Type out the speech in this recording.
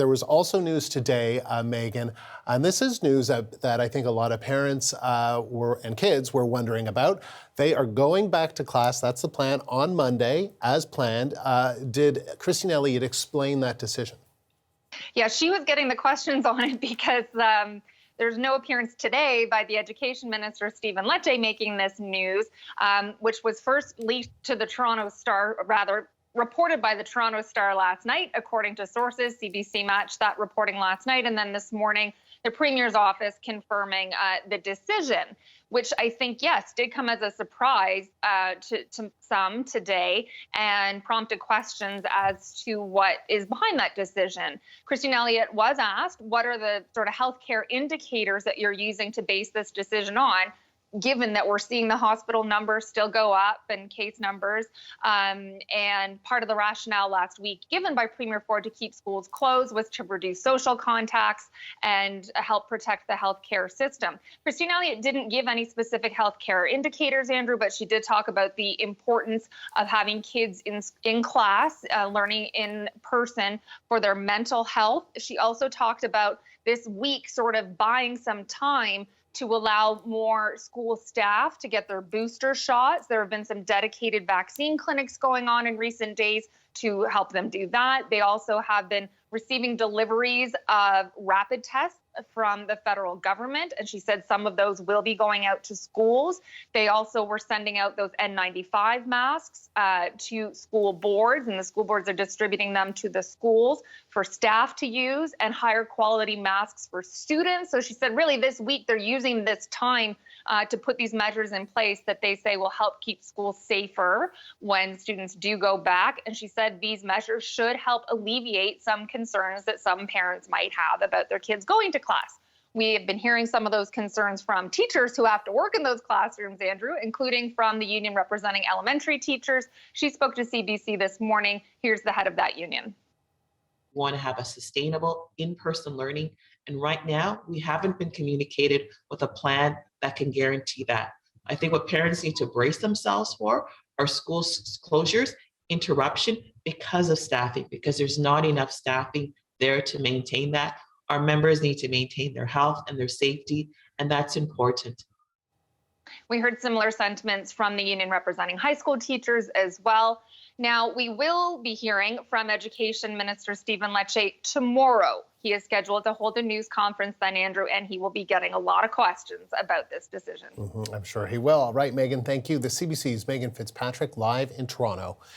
There was also news today, Megan, and this is news that I think a lot of parents and kids were wondering about. They are going back to class, that's the plan, on Monday, as planned. Did Christine Elliott explain that decision? Yeah, she was getting the questions on it because there's no appearance today by the Education Minister, Stephen Lecce, making this news, which was first leaked to the Toronto Star, reported by the Toronto Star last night, according to sources. CBC matched that reporting last night. And then this morning, the Premier's office confirming the decision, which I think, yes, did come as a surprise to some today and prompted questions as to what is behind that decision. Christine Elliott was asked, what are the sort of healthcare indicators that you're using to base this decision on, given that we're seeing the hospital numbers still go up and case numbers. And part of the rationale last week given by Premier Ford to keep schools closed was to reduce social contacts and help protect the healthcare system. Christine Elliott didn't give any specific healthcare indicators, Andrew, but she did talk about the importance of having kids in class, learning in person for their mental health. She also talked about this week sort of buying some time to allow more school staff to get their booster shots. There have been some dedicated vaccine clinics going on in recent days to help them do that. They also have been receiving deliveries of rapid tests from the federal government, and she said some of those will be going out to schools. They also were sending out those N95 masks to school boards, and the school boards are distributing them to the schools for staff to use, and higher quality masks for students. So she said really this week they're using this time to put these measures in place that they say will help keep schools safer when students do go back. And she said these measures should help alleviate some concerns that some parents might have about their kids going to class. We have been hearing some of those concerns from teachers who have to work in those classrooms, Andrew, including from the union representing elementary teachers. She spoke to CBC this morning. Here's the head of that union. We want to have a sustainable in-person learning. And right now, we haven't been communicated with a plan that can guarantee that. I think what parents need to brace themselves for are school closures, interruption because of staffing, because there's not enough staffing there to maintain that. Our members need to maintain their health and their safety, and that's important. We heard similar sentiments from the union representing high school teachers as well. Now, we will be hearing from Education Minister Stephen Lecce tomorrow. He is scheduled to hold a news conference then, Andrew, and he will be getting a lot of questions about this decision. I'm sure he will. All right, Megan, thank you. The CBC's Megan Fitzpatrick live in Toronto.